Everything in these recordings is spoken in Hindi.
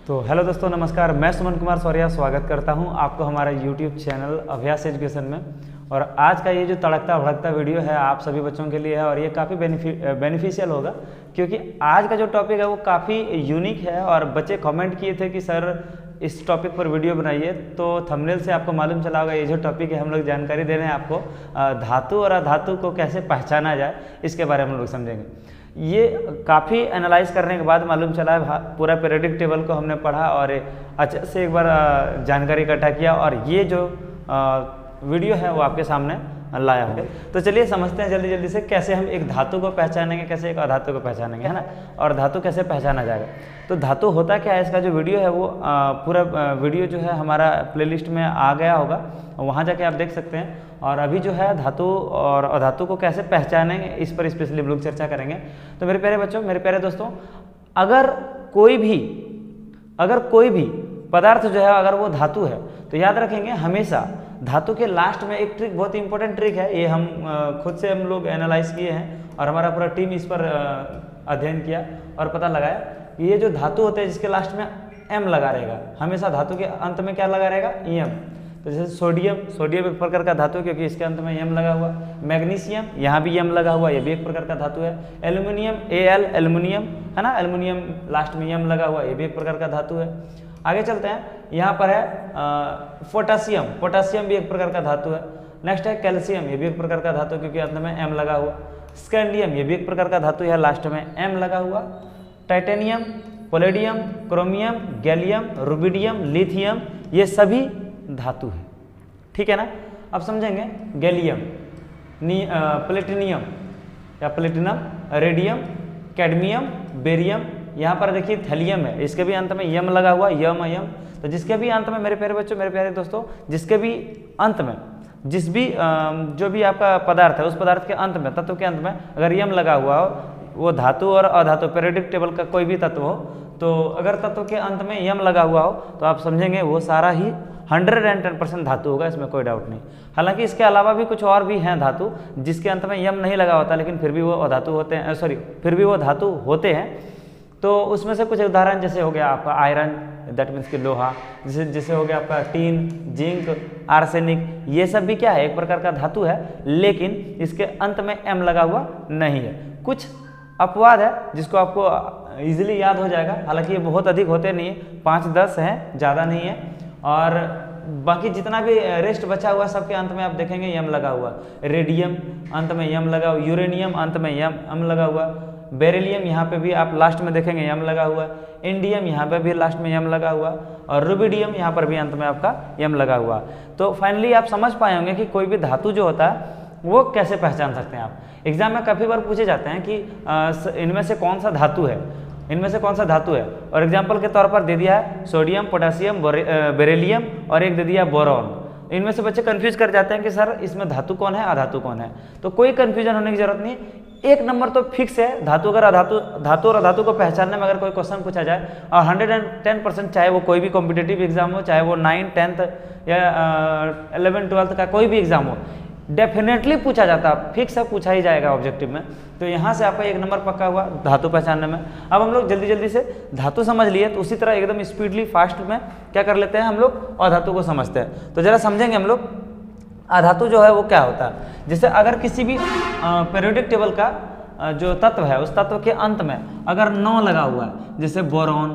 तो हेलो दोस्तों, नमस्कार। मैं सुमन कुमार सौर्या स्वागत करता हूं आपको हमारा यूट्यूब चैनल अभ्यास एजुकेशन में। और आज का ये जो तड़कता भड़कता वीडियो है आप सभी बच्चों के लिए है और ये काफ़ी बेनिफिशियल होगा, क्योंकि आज का जो टॉपिक है वो काफ़ी यूनिक है। और बच्चे कमेंट किए थे कि सर इस टॉपिक पर वीडियो बनाइए, तो थंबनेल से आपको मालूम चला होगा ये जो टॉपिक है हम लोग जानकारी दे रहे हैं आपको धातु और अधातु को कैसे पहचाना जाए, इसके बारे में हम लोग समझेंगे। ये काफ़ी एनालाइज करने के बाद मालूम चला है, पूरा पीरियोडिक टेबल को हमने पढ़ा और अच्छे से एक बार जानकारी इकट्ठा किया और ये जो वीडियो है वो आपके सामने लाया हूँ। तो चलिए समझते हैं जल्दी जल्दी से कैसे हम एक धातु को पहचानेंगे, कैसे एक अधातु को पहचानेंगे, है ना। और धातु कैसे पहचाना जाएगा। तो धातु होता क्या है, इसका जो वीडियो है वो पूरा वीडियो जो है हमारा प्लेलिस्ट में आ गया होगा, वहाँ जाके आप देख सकते हैं। और अभी जो है धातु और अधातु को कैसे पहचानेंगे इस पर स्पेशली हम लोग चर्चा करेंगे। तो मेरे प्यारे बच्चों, मेरे प्यारे दोस्तों, अगर कोई भी पदार्थ जो है अगर वो धातु है तो याद रखेंगे हमेशा धातु के लास्ट में एक ट्रिक, बहुत इंपॉर्टेंट ट्रिक है, ये हम खुद से हम लोग एनालाइज किए हैं और हमारा पूरा टीम इस पर अध्ययन किया और पता लगाया कि ये जो धातु होते हैं जिसके लास्ट में एम लगा रहेगा, हमेशा धातु के अंत में क्या लगा रहेगा, एम। तो जैसे सोडियम एक प्रकार का धातु है क्योंकि इसके अंत में एम लगा हुआ। मैग्नीशियम, यहाँ भी एम लगा हुआ, ये भी एक प्रकार का धातु है। एल्यूमिनियम, Al एल्यूमिनियम है ना, एल्यूमिनियम लास्ट में एम लगा हुआ, ये भी एक प्रकार का धातु है। आगे चलते हैं, यहाँ पर है पोटासियम भी एक प्रकार का धातु है। नेक्स्ट है कैल्शियम, ये भी एक प्रकार का धातु क्योंकि अंत में एम लगा हुआ। स्कैंडियम, ये भी एक प्रकार का धातु है, लास्ट में एम लगा हुआ। Titanium, palladium, chromium, gallium, rubidium, lithium, ये सभी धातु है, ठीक है ना। अब समझेंगे गैलियम, प्लेटिनियम या प्लेटिनम, रेडियम, कैडमियम, बेरियम, यहाँ पर देखिए थैलियम है, इसके भी अंत में यम लगा हुआ, यम। तो जिसके भी अंत में मेरे प्यारे बच्चों, मेरे प्यारे दोस्तों, जिसके भी अंत में जिस भी जो भी आपका पदार्थ है उस पदार्थ के अंत में, तत्व के अंत में अगर यम लगा हुआ हो, वो धातु और अधातु पीरियोडिक टेबल का कोई भी तत्व हो, तो अगर तत्व के अंत में यम लगा हुआ हो तो आप समझेंगे वो सारा ही 110% धातु होगा, इसमें कोई डाउट नहीं। हालांकि इसके अलावा भी कुछ और भी हैं धातु जिसके अंत में यम नहीं लगा होता, लेकिन फिर भी वो अधातु होते हैं, फिर भी वो धातु होते हैं। तो उसमें से कुछ उदाहरण जैसे हो गया आपका आयरन, दैट मीन्स कि लोहा, जैसे हो गया आपका टीन, जिंक, आर्सेनिक, ये सब भी क्या है, एक प्रकार का धातु है, लेकिन इसके अंत में एम लगा हुआ नहीं है। कुछ अपवाद है जिसको आपको इजीली याद हो जाएगा, हालांकि ये बहुत अधिक होते नहीं है, 5-10 हैं, ज़्यादा नहीं है। और बाकी जितना भी रेस्ट बचा हुआ सबके अंत में आप देखेंगे यम लगा हुआ। रेडियम अंत में यम लगा हुआ, यूरेनियम अंत में यम लगा हुआ, बेरिलियम यहाँ पे भी आप लास्ट में देखेंगे यम लगा हुआ, इंडियम यहाँ पे भी लास्ट में यम लगा हुआ, और रुबिडियम यहाँ पर भी अंत में आपका यम लगा हुआ। तो फाइनली आप समझ पाए होंगे कि कोई भी धातु जो होता है वो कैसे पहचान सकते हैं आप। एग्जाम में काफ़ी बार पूछे जाते हैं कि इनमें से कौन सा धातु है, और एग्जाम्पल के तौर पर दे दिया है सोडियम, पोटासियम, बेरिलियम और एक दे दिया बोरॉन। इनमें से बच्चे कंफ्यूज कर जाते हैं कि सर इसमें धातु कौन है, अधातु कौन है। तो कोई कंफ्यूजन होने की जरूरत नहीं, एक नंबर तो फिक्स है। धातु और अधातु को पहचानने में अगर कोई क्वेश्चन पूछा जाए और 110%, चाहे वो कोई भी कॉम्पिटिटिव एग्जाम हो, चाहे वो 9th, 10th या 11th, 12th का कोई भी एग्जाम हो, डेफिनेटली पूछा जाता है, फिक्स है, पूछा ही जाएगा ऑब्जेक्टिव में। तो यहाँ से आपका एक नंबर पक्का हुआ धातु पहचानने में। अब हम लोग जल्दी जल्दी से धातु समझ लिए, तो उसी तरह एकदम स्पीडली फास्ट में क्या कर लेते हैं हम लोग, अधातु को समझते हैं। तो जरा समझेंगे हम लोग अधातु जो है वो क्या होता है। जैसे अगर किसी भी पीरियोडिक टेबल का जो तत्व है उस तत्व के अंत में अगर 9 लगा हुआ है, जैसे बोरॉन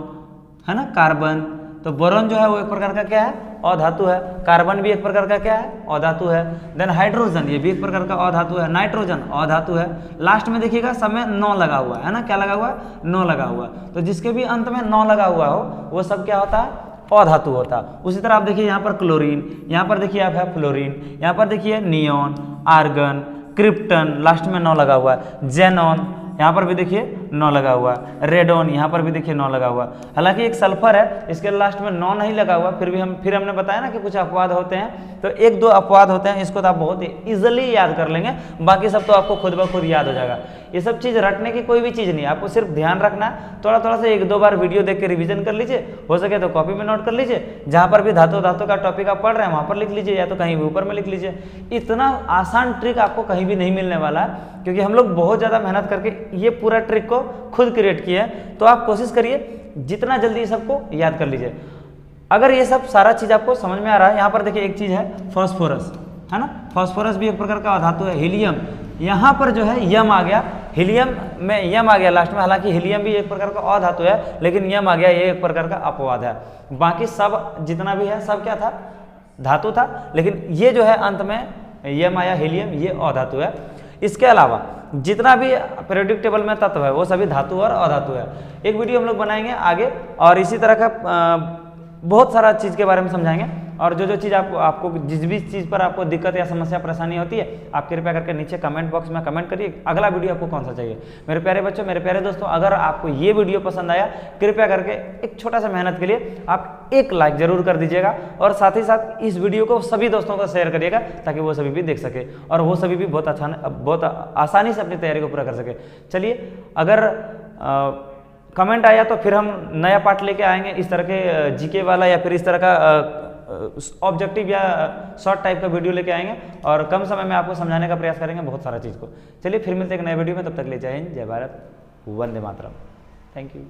है ना, कार्बन, तो बोरॉन जो है वो एक प्रकार का क्या है, अधातु है। कार्बन भी एक प्रकार का क्या है, अधातु है। देन हाइड्रोजन, ये भी एक प्रकार का अधातु है। नाइट्रोजन अधातु है। लास्ट में देखिएगा सब में 9 लगा हुआ है ना, क्या लगा हुआ है, 9 लगा हुआ है। तो जिसके भी अंत में 9 लगा हुआ हो वो सब क्या होता है, अधातु होता है। उसी तरह आप देखिए यहाँ पर क्लोरीन, यहाँ पर देखिए आप है फ्लोरीन, यहाँ पर देखिए नियॉन, आर्गन, क्रिप्टन, लास्ट में 9 लगा हुआ है। जेनॉन, यहाँ पर भी देखिए 9 लगा हुआ है। रेडोन, यहाँ पर भी देखिए 9 लगा हुआ है। हालांकि एक सल्फर है, इसके लास्ट में 9 नहीं लगा हुआ, फिर हमने बताया ना कि कुछ अपवाद होते हैं, तो 1-2 अपवाद होते हैं, इसको तो आप बहुत इजीली याद कर लेंगे, बाकी सब तो आपको खुद ब खुद याद हो जाएगा। ये सब चीज़ रटने की कोई भी चीज़ नहीं है, आपको सिर्फ ध्यान रखना है। थोड़ा सा 1-2 बार वीडियो देख के रिवीजन कर लीजिए, हो सके तो कॉपी में नोट कर लीजिए, जहाँ पर भी धातु का टॉपिक आप पढ़ रहे हैं वहाँ पर लिख लीजिए, या तो कहीं भी ऊपर में लिख लीजिए। इतना आसान ट्रिक आपको कहीं भी नहीं मिलने वाला है, क्योंकि हम लोग बहुत ज़्यादा मेहनत करके ये पूरा ट्रिक को खुद क्रिएट किए हैं। तो आप कोशिश करिए जितना जल्दी सबको याद कर लीजिए। अगर ये सब सारा चीज़ आपको समझ में आ रहा है, यहाँ पर देखिए एक चीज़ है फॉस्फोरस, है ना, फॉस्फोरस भी एक प्रकार का धातु है। हीलियम, यहाँ पर जो है यम आ गया, हीलियम में यम आ गया लास्ट में, हालांकि हीलियम भी एक प्रकार का अधातु है, लेकिन यम आ गया, ये एक प्रकार का अपवाद है। बाकी सब जितना भी है सब क्या था, धातु था, लेकिन ये जो है अंत में यम आया, हीलियम, ये अधातु है। इसके अलावा जितना भी पीरियोडिक टेबल में तत्व है वो सभी धातु और अधातु है। एक वीडियो हम लोग बनाएंगे आगे, और इसी तरह का बहुत सारा चीज़ के बारे में समझाएंगे। और जो चीज़ आपको जिस भी चीज़ पर आपको दिक्कत या समस्या परेशानी होती है, आप कृपया करके नीचे कमेंट बॉक्स में कमेंट करिए अगला वीडियो आपको कौन सा चाहिए। मेरे प्यारे बच्चों, मेरे प्यारे दोस्तों, अगर आपको ये वीडियो पसंद आया, कृपया करके एक छोटा सा मेहनत के लिए आप एक लाइक जरूर कर दीजिएगा, और साथ ही साथ इस वीडियो को सभी दोस्तों को शेयर करिएगा ताकि वो सभी भी देख सके और वो सभी भी बहुत आसानी से अपनी तैयारी को पूरा कर सके। चलिए, अगर कमेंट आया तो फिर हम नया पार्ट लेके आएंगे, इस तरह के जीके वाला या फिर इस तरह का ऑब्जेक्टिव या शॉर्ट टाइप का वीडियो लेके आएंगे, और कम समय में आपको समझाने का प्रयास करेंगे बहुत सारा चीज़ को। चलिए फिर मिलते हैं एक नए वीडियो में, तब तक ले जय हिंद, जय भारत, वंदे मातरम। Thank you.